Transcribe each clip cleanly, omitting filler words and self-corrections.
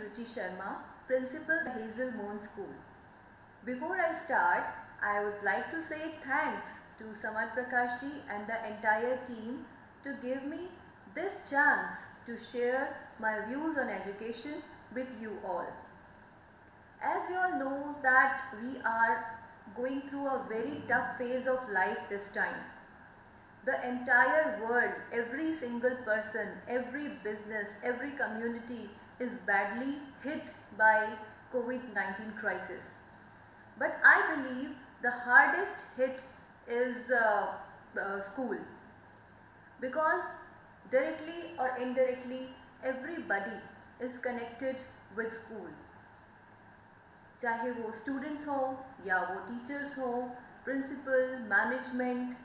Ruchi Sharma, Principal Hazel Moon School. Before I start, I would like to say thanks to Samad Prakash ji and the entire team to give me this chance to share my views on education with you all. As we all know that we are going through a very tough phase of life this time. The entire world, every single person, every business, every community is badly hit by COVID-19 crisis. But I believe the hardest hit is school, because directly or indirectly everybody is connected with school. चाहे वो students हो या वो teachers हो, principal, management,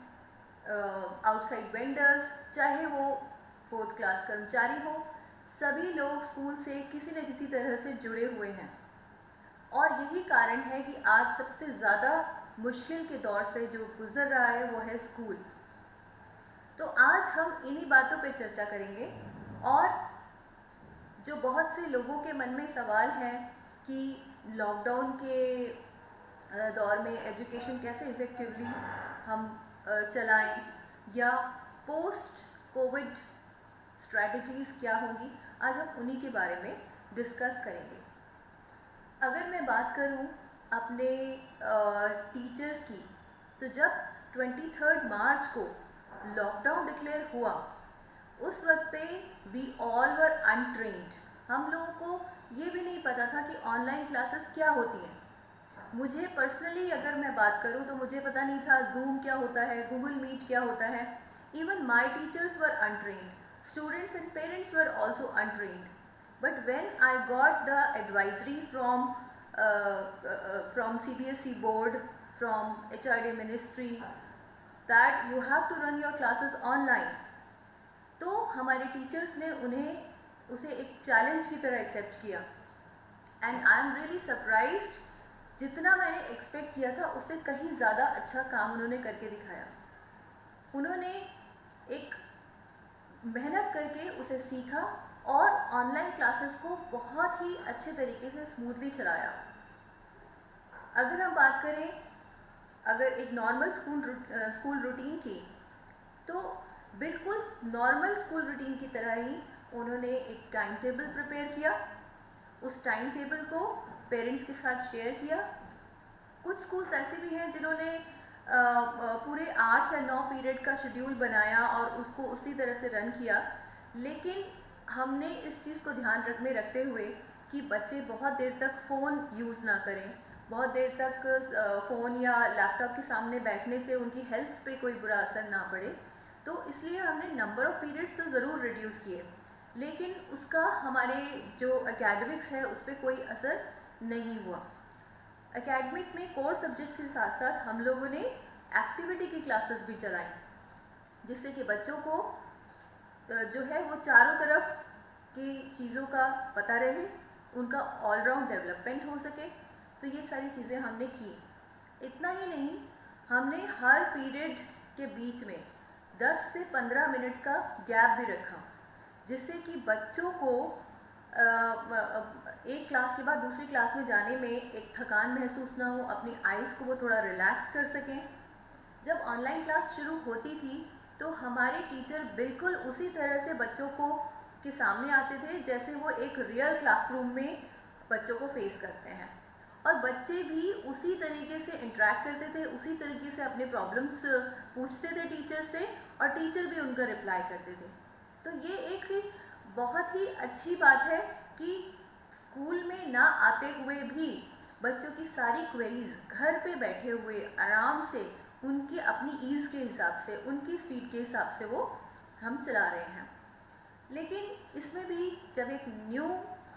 outside vendors, चाहे वो 4th class कर्मचारी हो, सभी लोग स्कूल से किसी न किसी तरह से जुड़े हुए हैं। और यही कारण है कि आज सबसे ज़्यादा मुश्किल के दौर से जो गुजर रहा है वो है स्कूल। तो आज हम इन्हीं बातों पे चर्चा करेंगे, और जो बहुत से लोगों के मन में सवाल है कि लॉकडाउन के दौर में एजुकेशन कैसे इफ़ेक्टिवली हम चलाएं, या पोस्ट कोविड स्ट्रैटेजीज़ क्या होंगी, आज हम उन्हीं के बारे में डिस्कस करेंगे। अगर मैं बात करूं अपने टीचर्स की, तो जब 23 मार्च को लॉकडाउन डिक्लेयर हुआ, उस वक्त पे वी ऑल वर अनट्रेन्ड। हम लोगों को ये भी नहीं पता था कि ऑनलाइन क्लासेस क्या होती हैं। मुझे पर्सनली अगर मैं बात करूं तो मुझे पता नहीं था जूम क्या होता है, गूगल मीट क्या होता है। Even my teachers were untrained, students and parents were also untrained. But when I got the advisory from CBSE board, from HRD ministry, that you have to run your classes online, तो हमारे teachers ने उसे एक challenge की तरह accept किया। And I am really surprised, जितना मैंने एक्सपेक्ट किया था उससे कहीं ज़्यादा अच्छा काम उन्होंने करके दिखाया। उन्होंने एक मेहनत करके उसे सीखा और ऑनलाइन क्लासेस को बहुत ही अच्छे तरीके से स्मूथली चलाया। अगर हम बात करें अगर एक नॉर्मल स्कूल रूटीन की, तो बिल्कुल नॉर्मल स्कूल रूटीन की तरह ही उन्होंने एक टाइम टेबल प्रिपेयर किया। उस टाइम टेबल को पेरेंट्स के साथ शेयर किया। कुछ स्कूल्स ऐसे भी हैं जिन्होंने पूरे 8 या 9 पीरियड का शेड्यूल बनाया और उसको उसी तरह से रन किया। लेकिन हमने इस चीज़ को ध्यान में रखते हुए कि बच्चे बहुत देर तक फ़ोन यूज़ ना करें, बहुत देर तक फ़ोन या लैपटॉप के सामने बैठने से उनकी हेल्थ पे कोई बुरा असर ना पड़े, तो इसलिए हमने नंबर ऑफ़ पीरियड्स तो ज़रूर रिड्यूस किए, लेकिन उसका हमारे जो एकेडमिक्स है उस पर कोई असर नहीं हुआ। एकेडमिक में कोर सब्जेक्ट के साथ साथ हम लोगों ने एक्टिविटी की क्लासेस भी चलाई, जिससे कि बच्चों को जो है वो चारों तरफ की चीज़ों का पता रहे, उनका ऑलराउंड डेवलपमेंट हो सके। तो ये सारी चीज़ें हमने की। इतना ही नहीं, हमने हर पीरियड के बीच में 10 से 15 मिनट का गैप भी रखा, जिससे कि बच्चों को एक क्लास के बाद दूसरी क्लास में जाने में एक थकान महसूस ना हो, अपनी आइज़ को वो थोड़ा रिलैक्स कर सकें। जब ऑनलाइन क्लास शुरू होती थी तो हमारे टीचर बिल्कुल उसी तरह से बच्चों के सामने आते थे जैसे वो एक रियल क्लासरूम में बच्चों को फेस करते हैं, और बच्चे भी उसी तरीके से इंटरेक्ट करते थे, उसी तरीके से अपने प्रॉब्लम्स पूछते थे टीचर से, और टीचर भी उनका रिप्लाई करते थे। तो ये एक बहुत ही अच्छी बात है कि स्कूल में ना आते हुए भी बच्चों की सारी क्वेरीज घर पे बैठे हुए आराम से उनकी अपनी ईज़ के हिसाब से, उनकी स्पीड के हिसाब से वो हम चला रहे हैं। लेकिन इसमें भी जब एक न्यू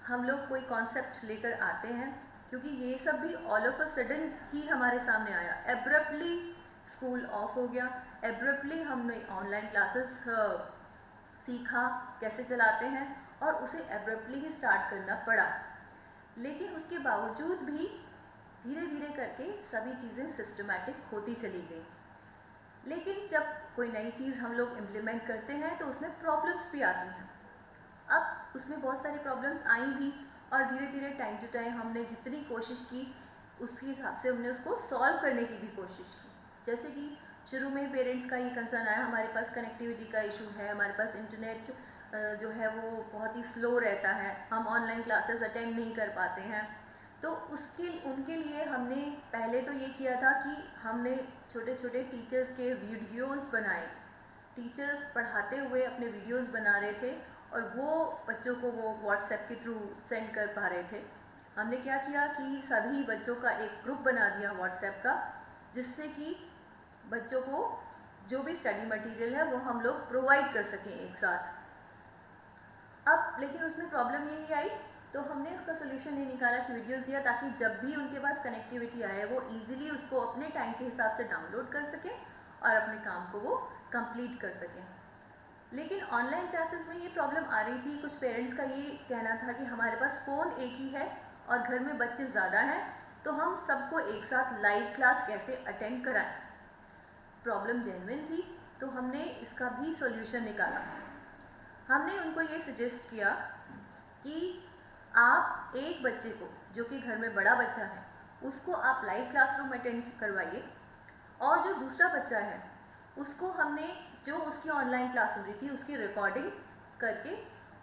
हम लोग कोई कॉन्सेप्ट लेकर आते हैं, क्योंकि ये सब भी ऑल ऑफ अ सडन ही हमारे सामने आया, एब्रप्टली स्कूल ऑफ हो गया, एब्रप्टली हमने ऑनलाइन क्लासेस सीखा कैसे चलाते हैं, और उसे एब्रप्टली ही स्टार्ट करना पड़ा। लेकिन उसके बावजूद भी धीरे धीरे करके सभी चीज़ें सिस्टमैटिक होती चली गई। लेकिन जब कोई नई चीज़ हम लोग इम्प्लीमेंट करते हैं तो उसमें प्रॉब्लम्स भी आती हैं। अब उसमें बहुत सारी प्रॉब्लम्स आई भी, और धीरे धीरे टाइम टू टाइम हमने जितनी कोशिश की उसके हिसाब से हमने उसको सॉल्व करने की भी कोशिश की। जैसे कि शुरू में पेरेंट्स का ये कंसर्न आया, हमारे पास कनेक्टिविटी का इशू है, हमारे पास इंटरनेट जो है वो बहुत ही स्लो रहता है, हम ऑनलाइन क्लासेस अटेंड नहीं कर पाते हैं। तो उनके लिए हमने पहले तो ये किया था कि हमने छोटे छोटे टीचर्स के वीडियोस बनाए। टीचर्स पढ़ाते हुए अपने वीडियोस बना रहे थे और वो बच्चों को वो व्हाट्सएप के थ्रू सेंड कर पा रहे थे। हमने क्या किया कि सभी बच्चों का एक ग्रुप बना दिया व्हाट्सएप का, जिससे कि बच्चों को जो भी स्टडी मटेरियल है वो हम लोग प्रोवाइड कर सकें एक साथ। अब लेकिन उसमें प्रॉब्लम यही आई, तो हमने उसका सोल्यूशन ये निकाला कि वीडियोस दिया, ताकि जब भी उनके पास कनेक्टिविटी आए वो इजीली उसको अपने टाइम के हिसाब से डाउनलोड कर सकें और अपने काम को वो कंप्लीट कर सकें। लेकिन ऑनलाइन क्लासेस में ये प्रॉब्लम आ रही थी, कुछ पेरेंट्स का ये कहना था कि हमारे पास फ़ोन एक ही है और घर में बच्चे ज़्यादा हैं, तो हम सबको एक साथ लाइव क्लास कैसे अटेंड कराएं। प्रॉब्लम जेन्युइन थी, तो हमने इसका भी सॉल्यूशन निकाला। हमने उनको ये सजेस्ट किया कि आप एक बच्चे को, जो कि घर में बड़ा बच्चा है, उसको आप लाइव क्लासरूम अटेंड करवाइए, और जो दूसरा बच्चा है उसको हमने जो उसकी ऑनलाइन क्लास हो रही थी उसकी रिकॉर्डिंग करके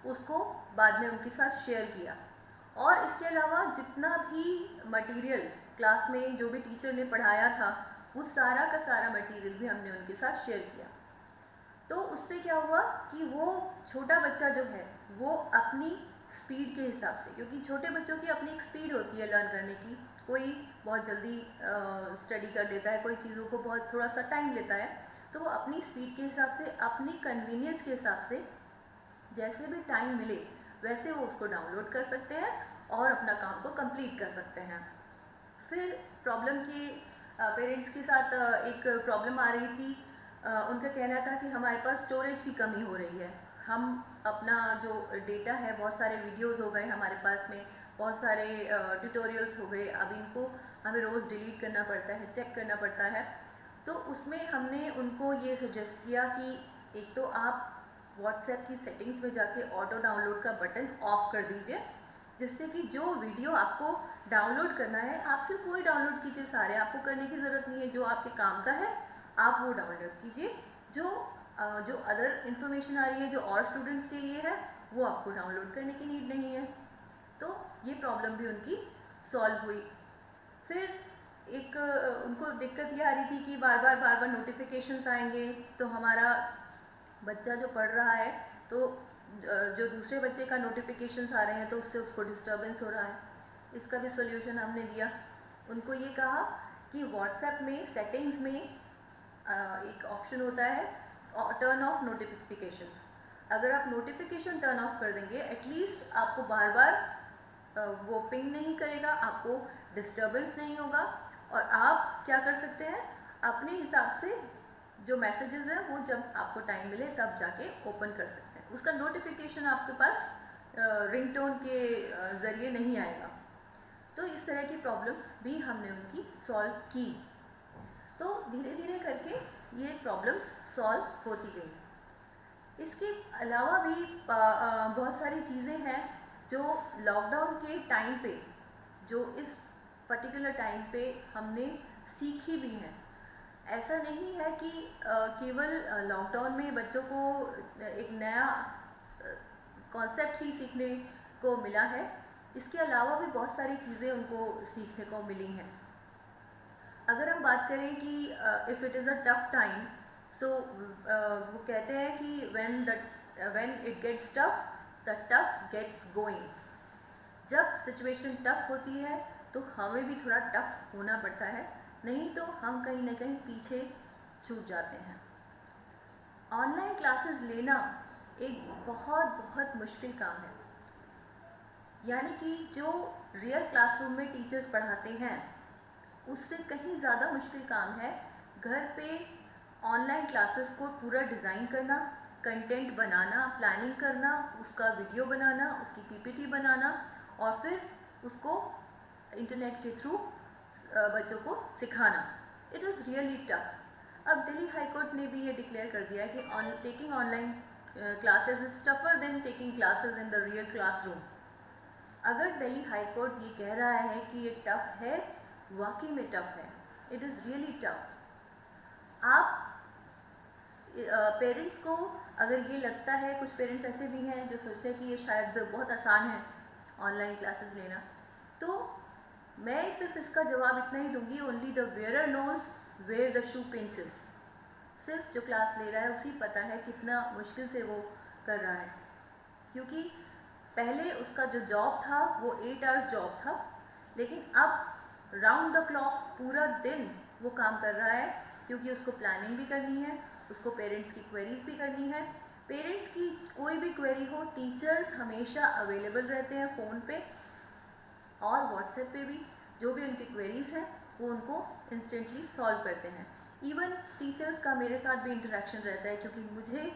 उसको बाद में उनके साथ शेयर किया। और इसके अलावा जितना भी मटेरियल क्लास में जो भी टीचर ने पढ़ाया था वो सारा का सारा मटेरियल भी हमने उनके साथ शेयर किया। तो उससे क्या हुआ कि वो छोटा बच्चा जो है वो अपनी स्पीड के हिसाब से, क्योंकि छोटे बच्चों की अपनी एक स्पीड होती है लर्न करने की, कोई बहुत जल्दी स्टडी कर लेता है, कोई चीज़ों को बहुत थोड़ा सा टाइम लेता है, तो वो अपनी स्पीड के हिसाब से, अपनी कन्वीनियंस के हिसाब से जैसे भी टाइम मिले वैसे वो उसको डाउनलोड कर सकते हैं और अपना काम को कंप्लीट कर सकते हैं। फिर प्रॉब्लम के पेरेंट्स के साथ एक प्रॉब्लम आ रही थी, उनका कहना था कि हमारे पास स्टोरेज की कमी हो रही है, हम अपना जो डेटा है, बहुत सारे वीडियोस हो गए हमारे पास में, बहुत सारे ट्यूटोरियल्स हो गए, अब इनको हमें रोज़ डिलीट करना पड़ता है, चेक करना पड़ता है। तो उसमें हमने उनको ये सजेस्ट किया कि एक तो आप व्हाट्सएप की सेटिंग्स में जाके ऑटो डाउनलोड का बटन ऑफ कर दीजिए, जिससे कि जो वीडियो आपको डाउनलोड करना है आप सिर्फ वही डाउनलोड कीजिए, सारे आपको करने की ज़रूरत नहीं है। जो आपके काम का है आप वो डाउनलोड कीजिए, जो अदर इन्फॉर्मेशन आ रही है जो और स्टूडेंट्स के लिए है वो आपको डाउनलोड करने की नीड नहीं है। तो ये प्रॉब्लम भी उनकी सॉल्व हुई। फिर एक उनको दिक्कत ये आ रही थी कि बार बार नोटिफिकेशंस आएंगे, तो हमारा बच्चा जो पढ़ रहा है तो जो दूसरे बच्चे का नोटिफिकेशंस आ रहे हैं तो उससे उसको डिस्टर्बेंस हो रहा है। इसका भी सोल्यूशन हमने दिया। उनको ये कहा कि व्हाट्सएप में सेटिंग्स में एक ऑप्शन होता है टर्न ऑफ नोटिफिकेशंस। अगर आप नोटिफिकेशन टर्न ऑफ कर देंगे, एटलीस्ट आपको बार बार वो पिंग नहीं करेगा, आपको डिस्टर्बेंस नहीं होगा, और आप क्या कर सकते हैं अपने हिसाब से जो मैसेजेस हैं वो जब आपको टाइम मिले तब जाके ओपन कर सकते हैं। उसका नोटिफिकेशन आपके पास रिंगटोन के ज़रिए नहीं आएगा। तो इस तरह की प्रॉब्लम्स भी हमने उनकी सॉल्व की। तो धीरे धीरे करके ये प्रॉब्लम्स सॉल्व होती गई। इसके अलावा भी बहुत सारी चीज़ें हैं जो लॉकडाउन के टाइम पे, जो इस पर्टिकुलर टाइम पे हमने सीखी भी हैं। ऐसा नहीं है कि केवल लॉकडाउन में बच्चों को एक नया कॉन्सेप्ट ही सीखने को मिला है, इसके अलावा भी बहुत सारी चीज़ें उनको सीखने को मिली हैं। अगर हम बात करें कि if it is a tough time, so वो कहते हैं कि when it gets tough the tough gets going. जब सिचुएशन टफ होती है तो हमें भी थोड़ा टफ होना पड़ता है, नहीं तो हम कहीं ना कहीं पीछे छूट जाते हैं। ऑनलाइन क्लासेस लेना एक बहुत बहुत मुश्किल काम है, यानी कि जो रियल क्लासरूम में टीचर्स पढ़ाते हैं उससे कहीं ज़्यादा मुश्किल काम है घर पे ऑनलाइन क्लासेस को पूरा डिज़ाइन करना, कंटेंट बनाना, प्लानिंग करना, उसका वीडियो बनाना, उसकी पीपीटी बनाना और फिर उसको इंटरनेट के थ्रू बच्चों को सिखाना। It is really tough. अब दिल्ली हाई कोर्ट ने भी ये डिक्लेयर कर दिया है कि taking online classes is tougher than taking classes in the real classroom. अगर दिल्ली हाई कोर्ट ये कह रहा है कि ये टफ है, वाकई में टफ है, इट इज़ रियली टफ। आप पेरेंट्स को अगर ये लगता है, कुछ पेरेंट्स ऐसे भी हैं जो सोचते हैं कि ये शायद बहुत आसान है ऑनलाइन क्लासेस लेना, तो मैं सिर्फ इसका जवाब इतना ही दूंगी, only the wearer knows where the shoe pinches. सिर्फ जो क्लास ले रहा है उसी पता है कितना मुश्किल से वो कर रहा है, क्योंकि पहले उसका जो जॉब था वो 8 आवर्स जॉब था, लेकिन अब राउंड द क्लॉक पूरा दिन वो काम कर रहा है, क्योंकि उसको प्लानिंग भी करनी है, उसको पेरेंट्स की क्वेरीज भी करनी है। पेरेंट्स की कोई भी क्वेरी हो, टीचर्स हमेशा अवेलेबल रहते हैं फ़ोन पे और व्हाट्सएप पे भी। जो भी उनकी क्वेरीज हैं वो उनको इंस्टेंटली सॉल्व करते हैं। इवन टीचर्स का मेरे साथ भी इंटरेक्शन रहता है, क्योंकि मुझे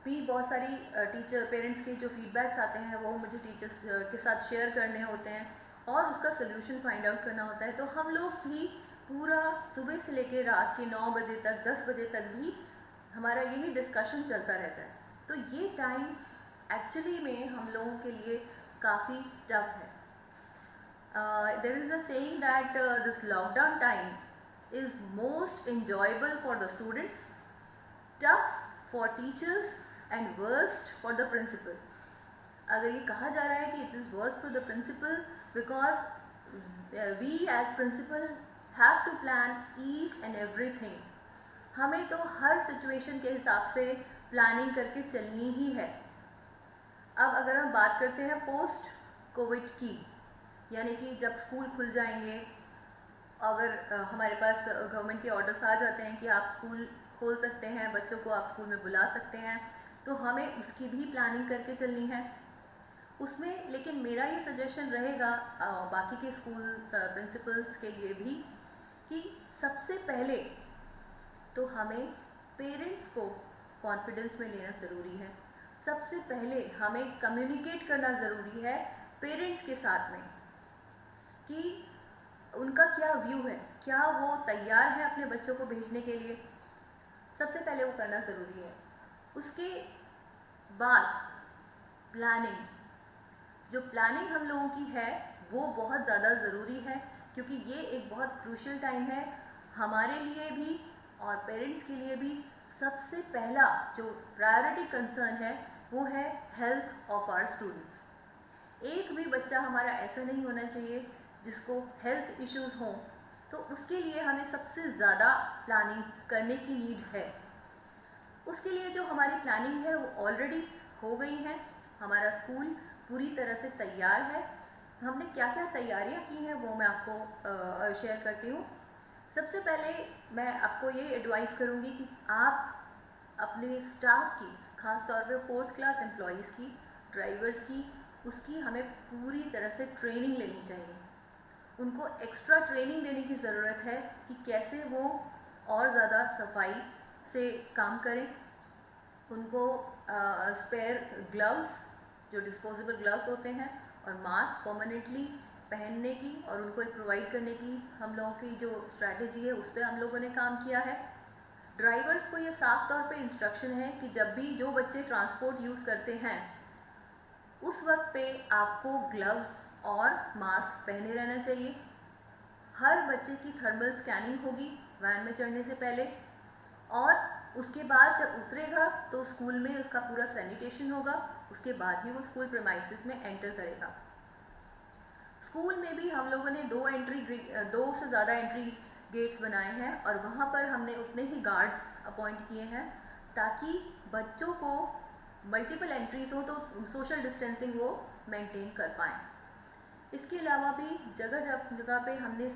भी बहुत सारी टीचर पेरेंट्स के जो फीडबैक्स आते हैं वो मुझे टीचर्स के साथ शेयर करने होते हैं और उसका सोल्यूशन फाइंड आउट करना होता है। तो हम लोग भी पूरा सुबह से लेकर रात के 9 बजे तक, 10 बजे तक भी हमारा यही डिस्कशन चलता रहता है। तो ये टाइम एक्चुअली में हम लोगों के लिए काफ़ी टफ है। There is a saying that this lockdown time is most enjoyable for the students, tough for teachers and worst for the principal. अगर ये कहा जा रहा है कि it is worst for the principal because we as principal have to plan each and everything. हमें तो हर situation के हिसाब से प्लानिंग करके चलनी ही है। अब अगर हम बात करते हैं पोस्ट कोविड की, यानी कि जब स्कूल खुल जाएंगे, अगर हमारे पास गवर्नमेंट के ऑर्डर्स आ जाते हैं कि आप स्कूल खोल सकते हैं, बच्चों को आप स्कूल में बुला सकते हैं, तो हमें उसकी भी प्लानिंग करके चलनी है उसमें। लेकिन मेरा ये सजेशन रहेगा बाकी के स्कूल प्रिंसिपल्स के लिए भी कि सबसे पहले तो हमें पेरेंट्स को कॉन्फिडेंस में लेना ज़रूरी है। सबसे पहले हमें कम्युनिकेट करना ज़रूरी है पेरेंट्स के साथ में कि उनका क्या व्यू है, क्या वो तैयार है अपने बच्चों को भेजने के लिए। सबसे पहले वो करना ज़रूरी है। उसके बाद प्लानिंग, जो प्लानिंग हम लोगों की है वो बहुत ज़्यादा ज़रूरी है, क्योंकि ये एक बहुत क्रूशियल टाइम है हमारे लिए भी और पेरेंट्स के लिए भी। सबसे पहला जो प्रायोरिटी कंसर्न है वो है हेल्थ ऑफ आवर स्टूडेंट्स। एक भी बच्चा हमारा ऐसा नहीं होना चाहिए जिसको हेल्थ इश्यूज़ हों, तो उसके लिए हमें सबसे ज़्यादा प्लानिंग करने की नीड है। उसके लिए जो हमारी प्लानिंग है वो ऑलरेडी हो गई है। हमारा स्कूल पूरी तरह से तैयार है। हमने क्या क्या तैयारियां की हैं वो मैं आपको शेयर करती हूँ। सबसे पहले मैं आपको ये एडवाइस करूँगी कि आप अपने स्टाफ की, ख़ास तौर पे 4th क्लास एम्प्लॉयज़ की, ड्राइवर्स की, उसकी हमें पूरी तरह से ट्रेनिंग लेनी चाहिए। उनको एक्स्ट्रा ट्रेनिंग देने की ज़रूरत है कि कैसे वो और ज़्यादा सफाई से काम करें। उनको स्पेयर ग्लव्स, जो डिस्पोजेबल ग्लव्स होते हैं, और मास्क परमानेंटली पहनने की और उनको एक प्रोवाइड करने की हम लोगों की जो स्ट्रैटेजी है उस पर हम लोगों ने काम किया है। ड्राइवर्स को ये साफ तौर पे इंस्ट्रक्शन है कि जब भी जो बच्चे ट्रांसपोर्ट यूज़ करते हैं उस वक्त पे आपको ग्लव्स और मास्क पहने रहना चाहिए। हर बच्चे की थर्मल स्कैनिंग होगी वैन में चढ़ने से पहले, और उसके बाद जब उतरेगा तो स्कूल में उसका पूरा सैनिटेशन होगा। उसके बाद ही वो स्कूल प्रीमाइसेस में एंटर करेगा। स्कूल में भी हम लोगों ने 2 से ज़्यादा एंट्री गेट्स बनाए हैं और वहाँ पर हमने उतने ही गार्ड्स अपॉइंट किए हैं ताकि बच्चों को मल्टीपल एंट्रीज हो तो सोशल डिस्टेंसिंग वो मेंटेन कर पाएँ। इसके अलावा भी जगह जगह पे हमने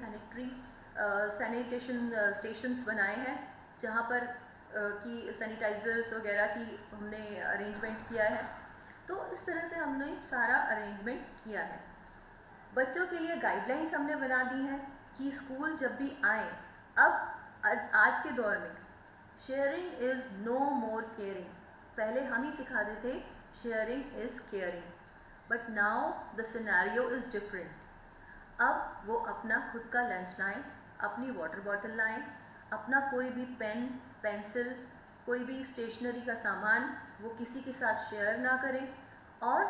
सैनिटेशन स्टेशंस बनाए हैं जहाँ पर कि सैनिटाइजर्स वगैरह की हमने अरेंजमेंट किया है। तो इस तरह से हमने सारा अरेंजमेंट किया है। बच्चों के लिए गाइडलाइंस हमने बना दी हैं कि स्कूल जब भी आए, अब आज के दौर में sharing is no more caring. पहले हम ही सिखाते थे sharing is caring, but now the scenario is different. अब वो अपना खुद का लंच लाएं, अपनी वाटर बॉटल लाएं, अपना कोई भी पेन, पेंसिल, कोई भी स्टेशनरी का सामान वो किसी के साथ शेयर ना करें, और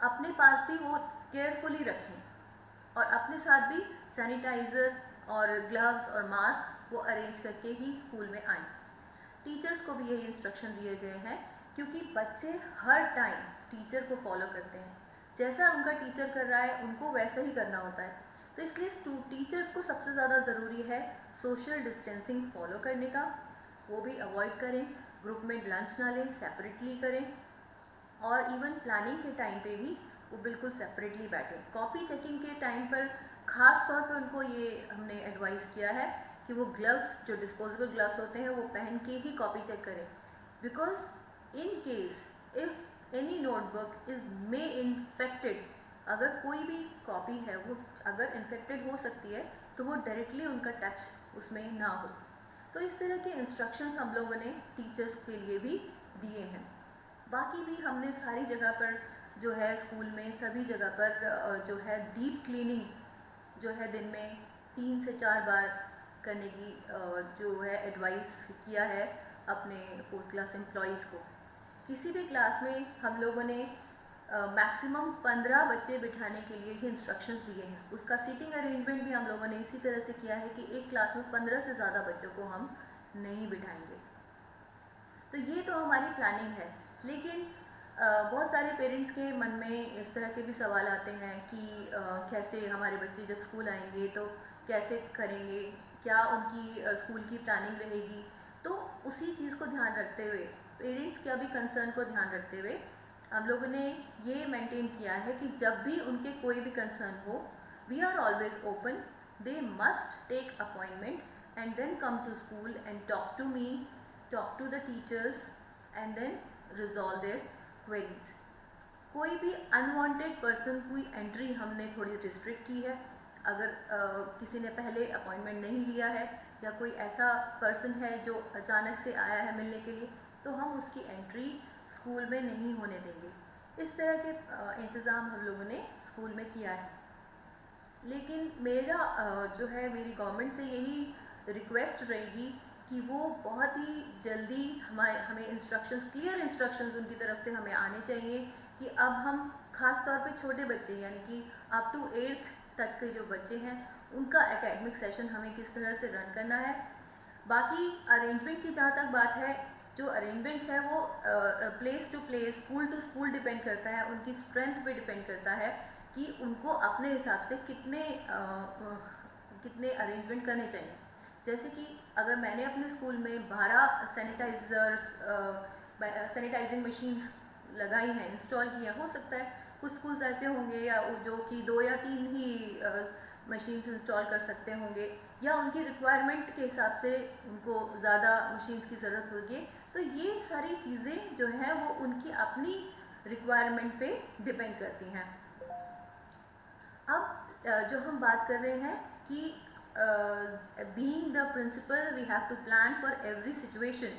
अपने पास भी वो केयरफुली रखें और अपने साथ भी सैनिटाइज़र और ग्लव्स और मास्क वो अरेंज करके ही स्कूल में आएँ। टीचर्स को भी यही इंस्ट्रक्शन दिए गए हैं क्योंकि बच्चे हर टाइम टीचर को फॉलो करते हैं, जैसा उनका टीचर कर रहा है उनको वैसा ही करना होता है। तो इसलिए टीचर्स को सबसे ज़्यादा ज़रूरी है सोशल डिस्टेंसिंग फॉलो करने का, वो भी अवॉइड करें, ग्रुप में लंच ना लें, सेपरेटली करें और इवन प्लानिंग के टाइम पे भी वो बिल्कुल सेपरेटली बैठें। कॉपी चेकिंग के टाइम पर ख़ास तौर पर उनको ये हमने एडवाइस किया है कि वो ग्लव्स, जो डिस्पोजेबल ग्लव्स होते हैं, वो पहन के ही कॉपी चेक करें, because in case if any notebook is may infected, अगर कोई भी कॉपी है वो अगर इन्फेक्टेड हो सकती है तो वो डायरेक्टली उनका टच उसमें ना हो। तो इस तरह के इंस्ट्रक्शंस हम लोगों ने टीचर्स के लिए भी दिए हैं। बाकी भी हमने सारी जगह पर जो है स्कूल में सभी जगह पर जो है डीप क्लीनिंग जो है दिन में 3 से 4 बार करने की जो है एडवाइस किया है अपने 4th क्लास एम्प्लॉयज़ को। किसी भी क्लास में हम लोगों ने मैक्सिमम 15 बच्चे बिठाने के लिए ही इंस्ट्रक्शंस दिए हैं। उसका सीटिंग अरेंजमेंट भी हम लोगों ने इसी तरह से किया है कि एक क्लास में 15 से ज़्यादा बच्चों को हम नहीं बिठाएंगे। तो ये तो हमारी प्लानिंग है, लेकिन बहुत सारे पेरेंट्स के मन में इस तरह के भी सवाल आते हैं कि कैसे हमारे बच्चे जब स्कूल आएंगे तो कैसे करेंगे, क्या उनकी स्कूल की प्लानिंग रहेगी। तो उसी चीज़ को ध्यान रखते हुए, पेरेंट्स का भी कंसर्न को ध्यान रखते हुए हम लोगों ने ये मेंटेन किया है कि जब भी उनके कोई भी कंसर्न हो, we are always open, they must take appointment and then come to school and talk to me, talk to the teachers and then resolve their queries. कोई भी अनवांटेड पर्सन की एंट्री हमने थोड़ी रिस्ट्रिक्ट की है। अगर किसी ने पहले अपॉइंटमेंट नहीं लिया है या कोई ऐसा पर्सन है जो अचानक से आया है मिलने के लिए, तो हम उसकी एंट्री स्कूल में नहीं होने देंगे। इस तरह के इंतज़ाम हम लोगों ने स्कूल में किया है। लेकिन मेरा जो है मेरी गवर्नमेंट से यही रिक्वेस्ट रहेगी कि वो बहुत ही जल्दी हमें इंस्ट्रक्शंस, क्लियर इंस्ट्रक्शंस उनकी तरफ से हमें आने चाहिए कि अब हम ख़ास तौर पे छोटे बच्चे यानी कि अप टू 8th तक के जो बच्चे हैं उनका एकेडमिक सेशन हमें किस तरह से रन करना है। बाकी अरेंजमेंट की जहाँ तक बात है, जो अरेंजमेंट्स है वो place to place, school to school depend करता है, उनकी स्ट्रेंथ पे डिपेंड करता है कि उनको अपने हिसाब से कितने अरेंजमेंट करने चाहिए। जैसे कि अगर मैंने अपने स्कूल में 12 सैनिटाइजिंग मशीन्स लगाई हैं, इंस्टॉल किया, हो सकता है कुछ स्कूल्स ऐसे होंगे या जो कि 2 या 3 ही मशीन्स इंस्टॉल कर सकते होंगे, या उनकी रिक्वायरमेंट के हिसाब से उनको ज़्यादा मशीन्स की ज़रूरत होगी। तो ये सारी चीज़ें जो हैं वो उनकी अपनी रिक्वायरमेंट पे डिपेंड करती हैं। अब जो हम बात कर रहे हैं कि being the principal we have to plan for every situation.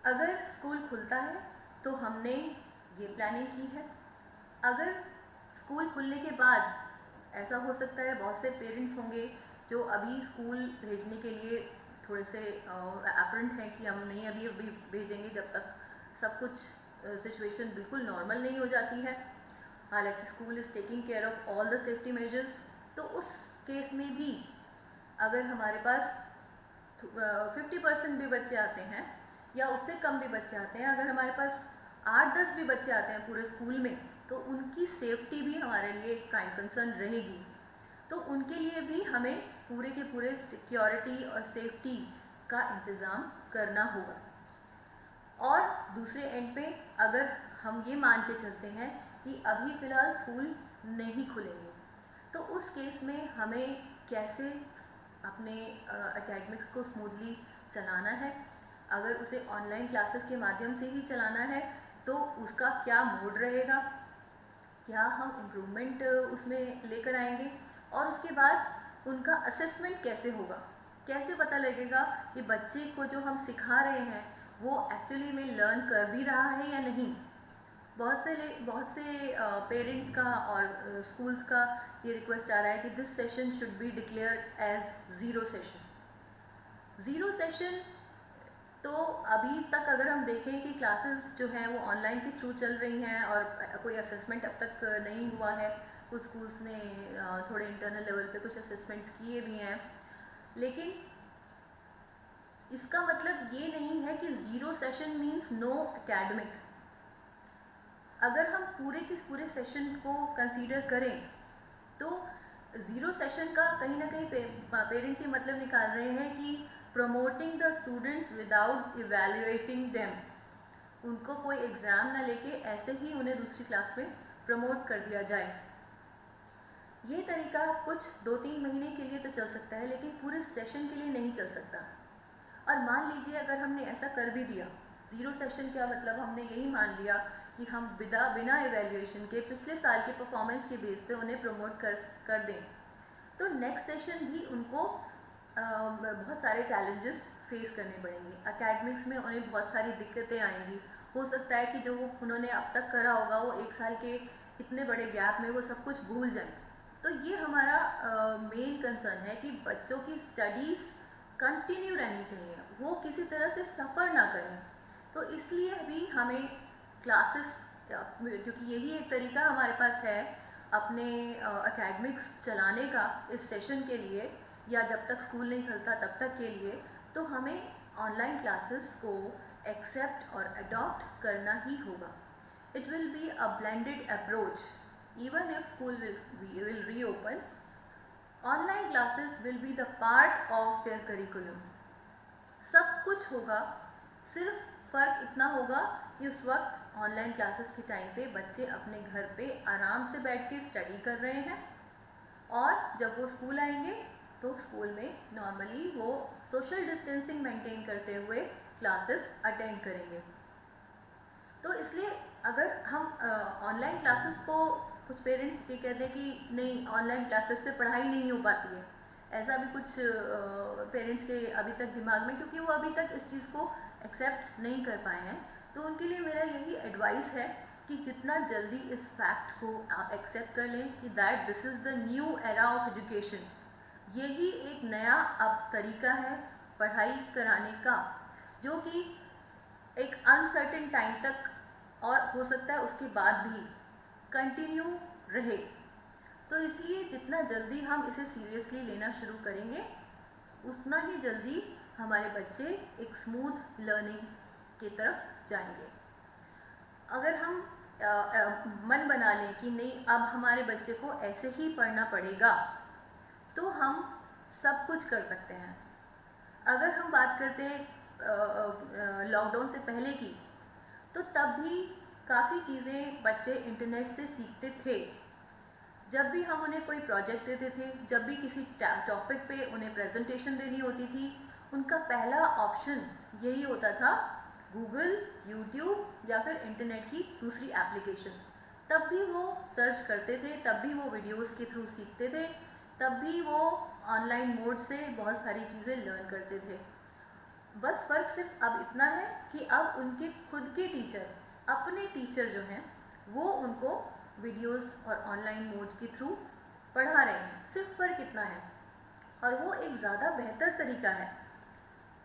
अगर स्कूल खुलता है तो हमने ये प्लानिंग की है। अगर स्कूल खुलने के बाद ऐसा हो सकता है, बहुत से पेरेंट्स होंगे जो अभी स्कूल भेजने के लिए थोड़े से एपरेंट हैं कि हम नहीं अभी भेजेंगे जब तक सब कुछ सिचुएशन बिल्कुल नॉर्मल नहीं हो जाती है। हालांकि school is taking care of all the safety measures. तो उस केस में भी अगर हमारे पास 50% भी बच्चे आते हैं या उससे कम भी बच्चे आते हैं, अगर हमारे पास 8-10 भी बच्चे आते हैं पूरे स्कूल में, तो उनकी सेफ्टी भी हमारे लिए एक प्राइम कंसर्न रहेगी। तो उनके लिए भी हमें पूरे के पूरे सिक्योरिटी और सेफ्टी का इंतज़ाम करना होगा। और दूसरे एंड पे अगर हम ये मान के चलते हैं कि अभी फ़िलहाल स्कूल नहीं खुलेंगे, तो उस केस में हमें कैसे अपने एकेडमिक्स को स्मूथली चलाना है। अगर उसे ऑनलाइन क्लासेस के माध्यम से ही चलाना है तो उसका क्या मोड रहेगा, क्या हम इम्प्रूवमेंट उसमें लेकर आएंगे, और उसके बाद उनका असेसमेंट कैसे होगा, कैसे पता लगेगा कि बच्चे को जो हम सिखा रहे हैं वो एक्चुअली में लर्न कर भी रहा है या नहीं। बहुत से पेरेंट्स का और स्कूल्स का ये रिक्वेस्ट आ रहा है कि this session should be declare as zero session. Zero session तो अभी तक अगर हम देखें कि क्लासेस जो हैं वो ऑनलाइन के थ्रू चल रही हैं और कोई असेसमेंट अब तक नहीं हुआ है। कुछ स्कूल्स ने थोड़े इंटरनल लेवल पे कुछ असेसमेंट्स किए भी हैं, लेकिन इसका मतलब ये नहीं है कि zero session means no academic. अगर हम पूरे के पूरे सेशन को कंसीडर करें तो ज़ीरो सेशन का कहीं ना कहीं पेरेंट्स ये मतलब निकाल रहे हैं कि promoting the students without evaluating them, उनको कोई एग्ज़ाम ना लेके ऐसे ही उन्हें दूसरी क्लास में प्रमोट कर दिया जाए। ये तरीका कुछ 2-3 महीने के लिए तो चल सकता है, लेकिन पूरे सेशन के लिए नहीं चल सकता। और मान लीजिए अगर हमने ऐसा कर भी दिया, ज़ीरो सेशन क्या मतलब, हमने यही मान लिया कि हम बिना इवैल्यूएशन के पिछले साल के परफॉर्मेंस के बेस पे उन्हें प्रमोट कर दें, तो नेक्स्ट सेशन भी उनको बहुत सारे चैलेंजेस फेस करने पड़ेंगे। एकेडमिक्स में उन्हें बहुत सारी दिक्कतें आएंगी। हो सकता है कि जो उन्होंने अब तक करा होगा वो एक साल के इतने बड़े गैप में वो सब कुछ भूल जाएं। तो ये हमारा मेन कंसर्न है कि बच्चों की स्टडीज़ कंटिन्यू रहनी चाहिए, वो किसी तरह से सफ़र ना करें। तो इसलिए भी हमें क्लासेस, क्योंकि यही एक तरीका हमारे पास है अपने एकेडमिक्स चलाने का इस सेशन के लिए, या जब तक स्कूल नहीं खुलता तब तक के लिए, तो हमें ऑनलाइन क्लासेस को एक्सेप्ट और अडॉप्ट करना ही होगा। It will be a blended approach even if school will reopen. Online classes will be the part of their curriculum. सब कुछ होगा, सिर्फ फ़र्क इतना होगा कि उस वक्त ऑनलाइन क्लासेस के टाइम पे बच्चे अपने घर पे आराम से बैठ के स्टडी कर रहे हैं, और जब वो स्कूल आएंगे तो स्कूल में नॉर्मली वो सोशल डिस्टेंसिंग मेंटेन करते हुए क्लासेस अटेंड करेंगे। तो इसलिए अगर हम ऑनलाइन क्लासेस को, कुछ पेरेंट्स ये कहते हैं कि नहीं ऑनलाइन क्लासेस से पढ़ाई नहीं हो पाती है, ऐसा भी कुछ पेरेंट्स के अभी तक दिमाग में, क्योंकि वो अभी तक इस चीज़ को एक्सेप्ट नहीं कर पाए हैं। तो उनके लिए मेरा यही एडवाइस है कि जितना जल्दी इस फैक्ट को आप एक्सेप्ट कर लें कि that this is the new era of education, यही एक नया अब तरीका है पढ़ाई कराने का, जो कि एक अनसर्टेन टाइम तक और हो सकता है उसके बाद भी कंटिन्यू रहे। तो इसलिए जितना जल्दी हम इसे सीरियसली लेना शुरू करेंगे, उतना ही जल्दी हमारे बच्चे एक स्मूथ लर्निंग की तरफ जाएंगे। अगर हम मन बना लें कि नहीं अब हमारे बच्चे को ऐसे ही पढ़ना पड़ेगा, तो हम सब कुछ कर सकते हैं। अगर हम बात करते हैं लॉकडाउन से पहले की, तो तब भी काफ़ी चीज़ें बच्चे इंटरनेट से सीखते थे। जब भी हम उन्हें कोई प्रोजेक्ट देते थे, जब भी किसी टॉपिक पे उन्हें प्रेजेंटेशन देनी होती थी, उनका पहला ऑप्शन यही होता था गूगल, यूट्यूब या फिर इंटरनेट की दूसरी एप्लीकेशन। तब भी वो सर्च करते थे, तब भी वो वीडियोस के थ्रू सीखते थे, तब भी वो ऑनलाइन मोड से बहुत सारी चीज़ें लर्न करते थे। बस फ़र्क सिर्फ अब इतना है कि अब उनके खुद के टीचर, अपने टीचर जो हैं, वो उनको वीडियोस और ऑनलाइन मोड के थ्रू पढ़ा रहे हैं। सिर्फ फ़र्क इतना है, और वो एक ज़्यादा बेहतर तरीका है।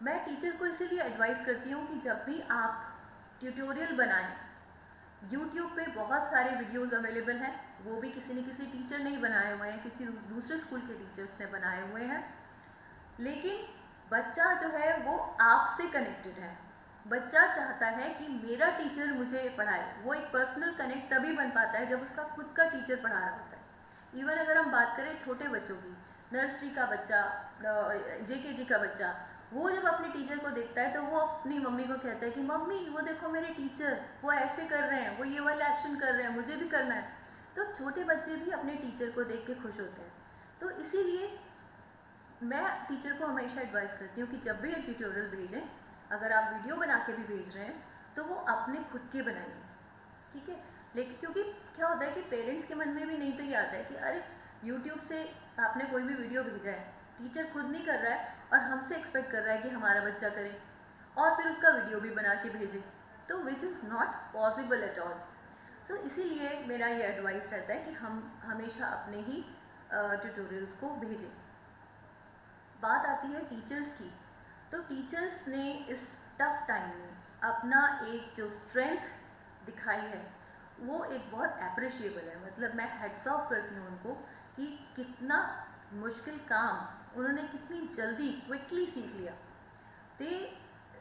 मैं टीचर को इसीलिए एडवाइस करती हूँ कि जब भी आप ट्यूटोरियल बनाएं, यूट्यूब पे बहुत सारे वीडियोस अवेलेबल हैं, वो भी किसी न किसी टीचर ने ही बनाए हुए हैं, किसी दूसरे स्कूल के टीचर्स ने बनाए हुए हैं। लेकिन बच्चा जो है वो आपसे कनेक्टेड है। बच्चा चाहता है कि मेरा टीचर मुझे पढ़ाए। वो एक पर्सनल कनेक्ट तभी बन पाता है जब उसका खुद का टीचर पढ़ा रहा होता है। इवन अगर हम बात करें छोटे बच्चों की, नर्सरी का बच्चा, JKG का बच्चा, वो जब अपने टीचर को देखता है तो वो अपनी मम्मी को कहता है कि मम्मी वो देखो मेरे टीचर, वो ऐसे कर रहे हैं, वो ये वाला एक्शन कर रहे हैं, मुझे भी करना है। तो छोटे बच्चे भी अपने टीचर को देख के खुश होते हैं। तो इसीलिए मैं टीचर को हमेशा एडवाइस करती हूँ कि जब भी एक ट्यूटोरियल भेजें, अगर आप वीडियो बना के भी भेज रहे हैं तो वो अपने खुद के बनाइए, ठीक है। लेकिन क्योंकि क्या होता है कि पेरेंट्स के मन में भी नहीं तो ये आता है कि अरे यूट्यूब से आपने कोई भी वीडियो भेजा है, टीचर खुद नहीं कर रहा है और हमसे एक्सपेक्ट कर रहा है कि हमारा बच्चा करे, और फिर उसका वीडियो भी बना के भेजे, तो which is not possible at all. तो इसीलिए मेरा ये एडवाइस रहता है कि हम हमेशा अपने ही ट्यूटोरियल्स को भेजें। बात आती है टीचर्स की, तो टीचर्स ने इस टफ टाइम में अपना एक जो स्ट्रेंथ दिखाई है वो एक बहुत अप्रिशिएबल है। मतलब मैं हेड्स ऑफ करती हूँ उनको कि कितना मुश्किल काम उन्होंने कितनी जल्दी क्विकली सीख लिया। They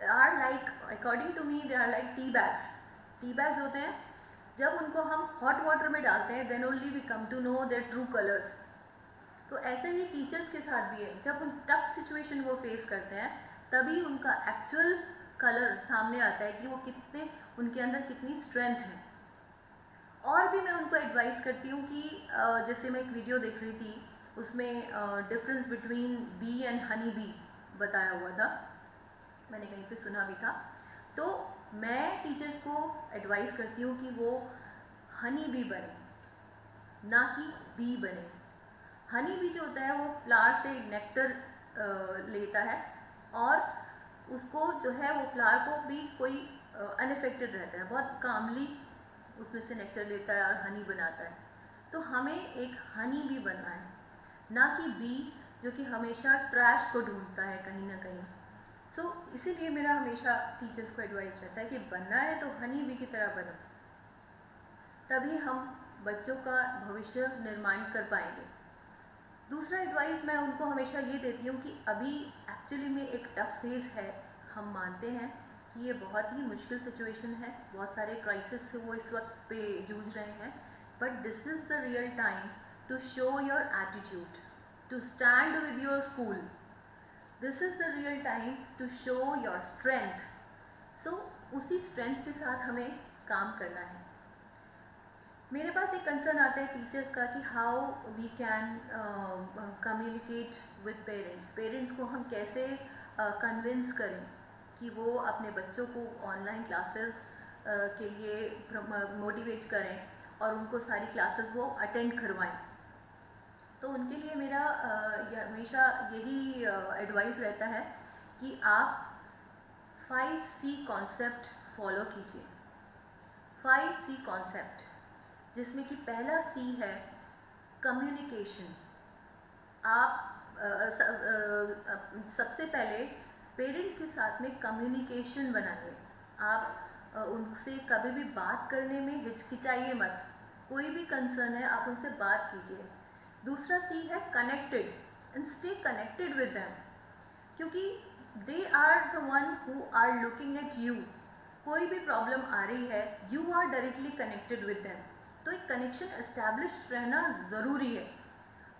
are like, according to me, they are like tea bags. Tea bags होते हैं, जब उनको हम हॉट वाटर में डालते हैं then only we come to know their true colours. तो ऐसे ही टीचर्स के साथ भी है, जब उन टफ सिचुएशन वो फेस करते हैं तभी उनका एक्चुअल कलर सामने आता है कि वो कितने, उनके अंदर कितनी स्ट्रेंथ है। और भी मैं उनको एडवाइस करती हूँ कि जैसे मैं एक वीडियो देख रही थी, उसमें difference between bee and honey bee बताया हुआ था, मैंने कहीं पे सुना भी था। तो मैं टीचर्स को एडवाइस करती हूँ कि वो हनी बी बने, ना कि बी बने। हनी बी जो होता है वो फ्लावर से नेक्टर लेता है और उसको जो है वो फ्लावर को भी कोई अनइफेक्टेड रहता है, बहुत कामली उसमें से नेक्टर लेता है और हनी बनाता है। तो हमें एक हनी बी बनना है, ना कि बी जो कि हमेशा ट्रैश को ढूंढता है कहीं ना कहीं। सो इसीलिए मेरा हमेशा टीचर्स को एडवाइस रहता है कि बनना है तो हनी बी की तरह बनो, तभी हम बच्चों का भविष्य निर्माण कर पाएंगे। दूसरा एडवाइस मैं उनको हमेशा ये देती हूँ कि अभी एक्चुअली में एक टफ फेज़ है, हम मानते हैं कि ये बहुत ही मुश्किल सिचुएशन है, बहुत सारे क्राइसिस से वो इस वक्त पे जूझ रहे हैं, but this is the real time to show your attitude, to stand with your school. This is the real time to show your strength. So उसी स्ट्रेंथ के साथ हमें काम करना है। मेरे पास एक कंसर्न आता है टीचर्स का कि how we can communicate with parents. Parents को हम कैसे कन्विंस करें कि वो अपने बच्चों को ऑनलाइन क्लासेस के लिए मोटिवेट करें और उनको सारी क्लासेस वो अटेंड करवाएं। तो उनके लिए मेरा हमेशा यही एडवाइस रहता है कि आप 5C कॉन्सेप्ट फॉलो कीजिए। 5C कॉन्सेप्ट, जिसमें कि पहला C है कम्युनिकेशन। आप सबसे पहले पेरेंट्स के साथ में कम्युनिकेशन बनाइए। आप उनसे कभी भी बात करने में हिचकिचाइए मत, कोई भी कंसर्न है आप उनसे बात कीजिए। दूसरा C है connected, and stay connected with them, क्योंकि they are the one who are looking at you. कोई भी प्रॉब्लम आ रही है, you are directly connected with them, तो एक कनेक्शन एस्टैब्लिश रहना ज़रूरी है।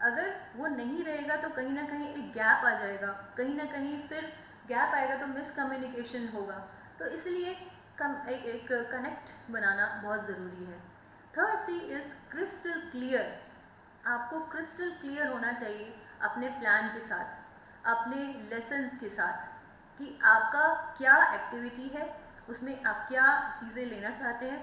अगर वो नहीं रहेगा तो कहीं ना कहीं एक गैप आ जाएगा, कहीं ना कहीं फिर गैप आएगा तो मिसकम्युनिकेशन होगा। तो इसलिए एक कनेक्ट बनाना बहुत ज़रूरी है। Third C is crystal clear. आपको क्रिस्टल क्लियर होना चाहिए अपने प्लान के साथ, अपने लेसन्स के साथ, कि आपका क्या एक्टिविटी है, उसमें आप क्या चीज़ें लेना चाहते हैं।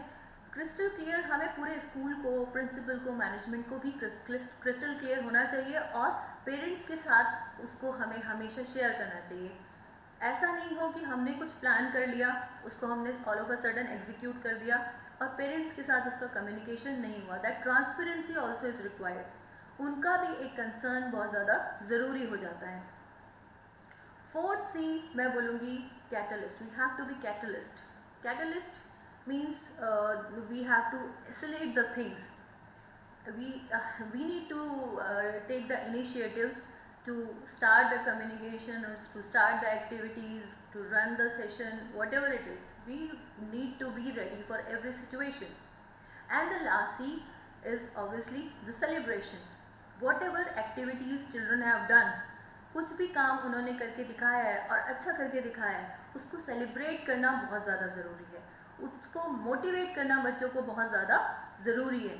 क्रिस्टल क्लियर हमें पूरे स्कूल को, प्रिंसिपल को, मैनेजमेंट को भी क्रिस्टल क्लियर होना चाहिए और पेरेंट्स के साथ उसको हमें हमेशा शेयर करना चाहिए। ऐसा नहीं हो कि हमने कुछ प्लान कर लिया, उसको हमने all of a sudden execute कर दिया और पेरेंट्स के साथ उसका कम्युनिकेशन नहीं हुआ। That transparency also is required. उनका भी एक कंसर्न बहुत ज़्यादा ज़रूरी हो जाता है। फोर्थ C मैं बोलूँगी catalyst. We have to be catalyst. Catalyst means we have to accelerate the things. We need to take the initiatives to start the communication or to start the activities, to run the session, whatever it is. We need to be ready for every situation. And the last C is obviously the celebration. Whatever activities children have done, कुछ भी काम उन्होंने करके दिखाया है और अच्छा करके दिखाया है, उसको सेलिब्रेट करना बहुत ज़्यादा ज़रूरी है, उसको मोटिवेट करना बच्चों को बहुत ज़्यादा ज़रूरी है।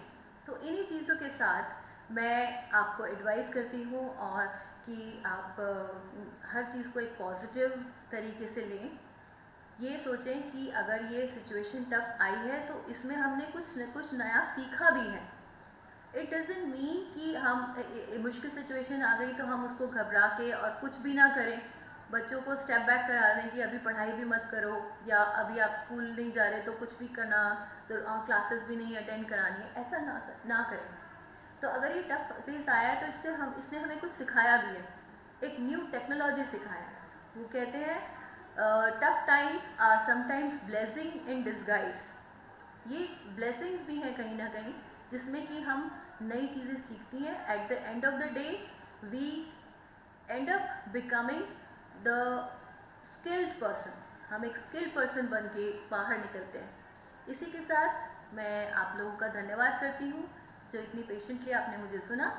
तो इन्हीं चीज़ों के साथ मैं आपको एडवाइस करती हूँ और कि आप हर चीज़ को एक पॉजिटिव तरीके से लें। ये सोचें कि अगर ये सिचुएशन टफ आई है तो इसमें हमने कुछ न कुछ नया सीखा भी है। इट डज़ंट मीन कि हम मुश्किल सिचुएशन आ गई तो हम उसको घबरा के और कुछ भी ना करें, बच्चों को स्टेप बैक करा दें कि अभी पढ़ाई भी मत करो, या अभी आप स्कूल नहीं जा रहे तो कुछ भी करना, तो क्लासेस भी नहीं अटेंड करानी है, ऐसा ना करें। तो अगर ये टफ फेज आया है तो इसने हमें कुछ सिखाया भी है, एक न्यू टेक्नोलॉजी सिखाया है। वो कहते हैं tough times are sometimes blessing in disguise. ये ब्लेसिंग्स भी हैं कहीं ना कहीं, जिसमें कि हम नई चीज़ें सीखती हैं। At the end of the day we end up becoming the skilled person. हम एक स्किल्ड पर्सन बन के बाहर निकलते हैं। इसी के साथ मैं आप लोगों का धन्यवाद करती हूँ जो इतनी पेशेंटली आपने मुझे सुना।